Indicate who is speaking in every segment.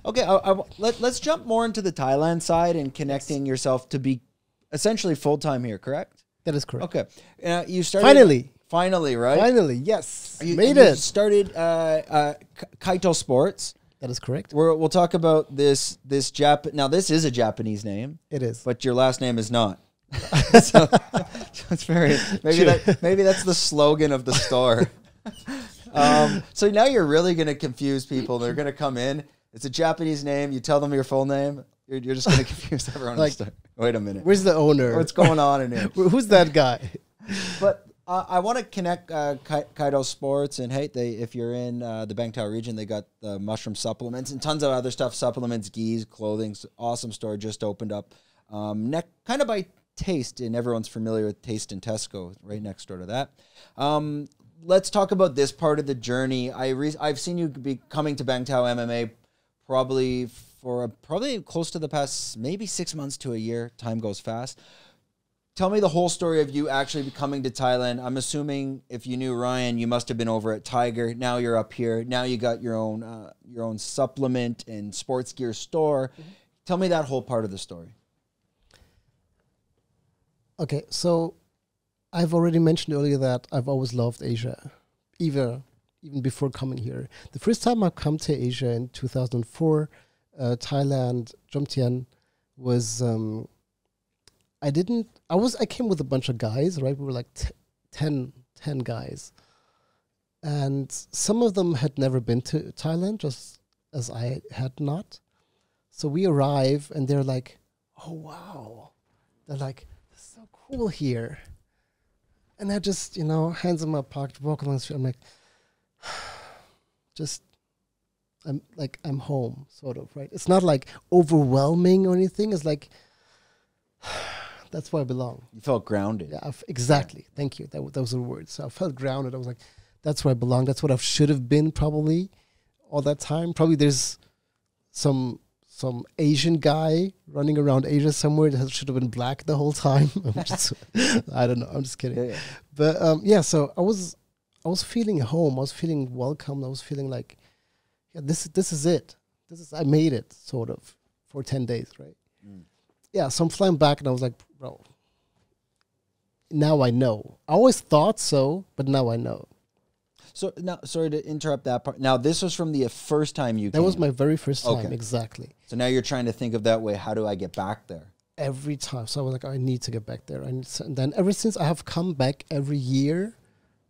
Speaker 1: Okay, let's jump more into the Thailand side and connecting yourself to be essentially full-time here, correct?
Speaker 2: That is correct.
Speaker 1: Okay. You started... Finally, right?
Speaker 2: Finally, yes.
Speaker 1: Made it. You started Kaito Sports.
Speaker 2: That is correct.
Speaker 1: We'll talk about this Now, this is a Japanese name.
Speaker 2: It is.
Speaker 1: But your last name is not. So it's very... Maybe that's the slogan of the store. So now you're really going to confuse people. They're going to come in. It's a Japanese name. You tell them your full name. You're just going to confuse everyone.
Speaker 2: Like,
Speaker 1: wait a minute.
Speaker 2: Where's the owner?
Speaker 1: What's going on in here?
Speaker 2: Who's that guy?
Speaker 1: But I want to connect Kaito Sports. And hey, if you're in the Bangtao region, they got the mushroom supplements and tons of other stuff. Supplements, gis, clothing. Awesome store. Just opened up. Kind of by Taste. And everyone's familiar with Taste and Tesco. Right next door to that. Let's talk about this part of the journey. I've seen you be coming to Bangtao MMA probably close to the past maybe 6 months to a year. Time goes fast. Tell me the whole story of you actually coming to Thailand. I'm assuming if you knew Ryan, you must have been over at Tiger. Now you're up here. Now you got your own supplement and sports gear store. Mm-hmm. Tell me that whole part of the story.
Speaker 2: Okay, so I've already mentioned earlier that I've always loved Asia, even before coming here. The first time I come to Asia in 2004, Thailand, Jomtien, was I came with a bunch of guys, right? We were like 10 guys, and some of them had never been to Thailand, just as I had not. So we arrive, and they're like, "Oh wow!" They're like, "This is so cool here." And I just, hands in my pocket, walk along the street. I'm like, I'm home, sort of, right? It's not like overwhelming or anything. It's like, that's where I belong.
Speaker 1: You felt grounded.
Speaker 2: Yeah, exactly. Thank you. That was the word. So I felt grounded. I was like, that's where I belong. That's what I should have been probably all that time. Probably there's some Asian guy running around Asia somewhere that should have been black the whole time. I don't know. I'm just kidding. Yeah. But so I was feeling home. I was feeling welcome. I was feeling like, yeah, this is it. I made it, sort of, for 10 days, right? Mm. Yeah, so I'm flying back, and I was like, bro, now I know. I always thought so, but now I know.
Speaker 1: So now, sorry to interrupt that part. Now, this was from the first time you came.
Speaker 2: That was my very first time, exactly.
Speaker 1: So now you're trying to think of that way. How do I get back there?
Speaker 2: Every time. So I was like, I need to get back there. And then ever since, I have come back every year,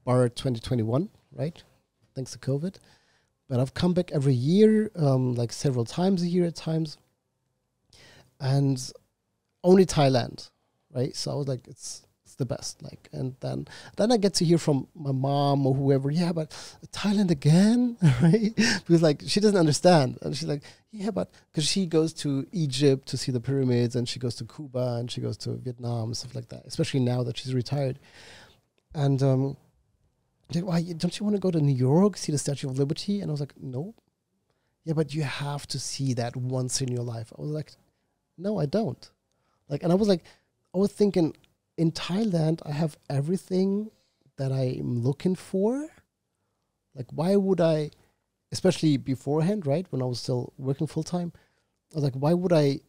Speaker 2: bar 2021, right? Thanks to COVID. But I've come back every year, like several times a year at times. And only Thailand, right? So I was like, it's the best. Like, and then I get to hear from my mom or whoever, yeah, but Thailand again, right? Because like she doesn't understand, and she's like, yeah, but because she goes to Egypt to see the pyramids, and she goes to Cuba, and she goes to Vietnam and stuff like that. Especially now that she's retired, and why don't you want to go to New York, see the Statue of Liberty? And I was like, no. Yeah, but you have to see that once in your life. I was like, no, I don't. Like, and I was thinking, in Thailand, I have everything that I'm looking for. Like, why would I, especially beforehand, right, when I was still working full time, I was like, why would I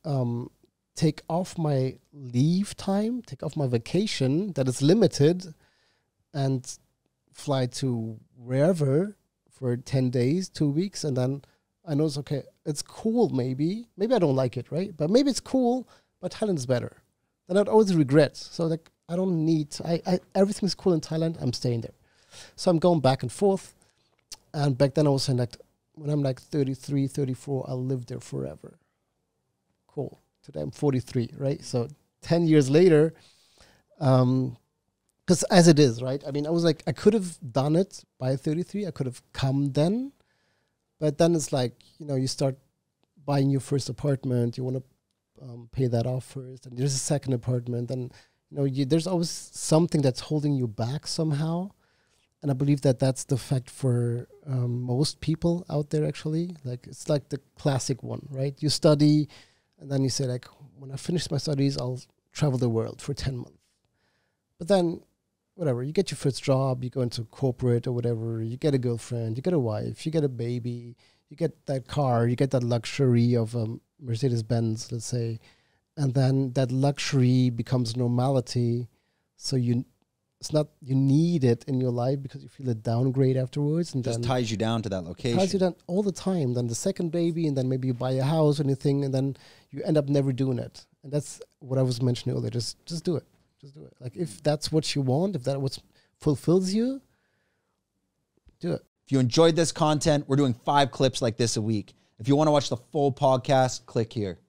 Speaker 2: take off my leave time, take off my vacation that is limited, and fly to wherever for 10 days, 2 weeks, and then I know it's cool, maybe I don't like it, right? But maybe it's cool, but Thailand is better. Then I'd always regret. So like, I don't need, everything's cool in Thailand, I'm staying there. So I'm going back and forth. And back then I was saying like, when I'm like 33, 34, I'll live there forever. Cool. Today I'm 43, right? So 10 years later, because as it is, right? I mean, I was like, I could have done it by 33. I could have come then. But then it's like, you start buying your first apartment. You want to pay that off first. And there's a second apartment. And, there's always something that's holding you back somehow. And I believe that that's the fact for most people out there, actually. Like, it's like the classic one, right? You study, and then you say, like, when I finish my studies, I'll travel the world for 10 months. But then, whatever, you get your first job, you go into corporate or whatever, you get a girlfriend, you get a wife, you get a baby, you get that car, you get that luxury of Mercedes-Benz, let's say, and then that luxury becomes normality. So it's not you need it in your life because you feel a downgrade afterwards, and
Speaker 1: just
Speaker 2: then
Speaker 1: ties you down to that location.
Speaker 2: ties you down all the time. Then the second baby, and then maybe you buy a house or anything, and then you end up never doing it. And that's what I was mentioning earlier. Just do it. Just do it. Like if that's what you want, if that what fulfills you, do it.
Speaker 1: If you enjoyed this content, we're doing 5 clips like this a week. If you want to watch the full podcast, click here.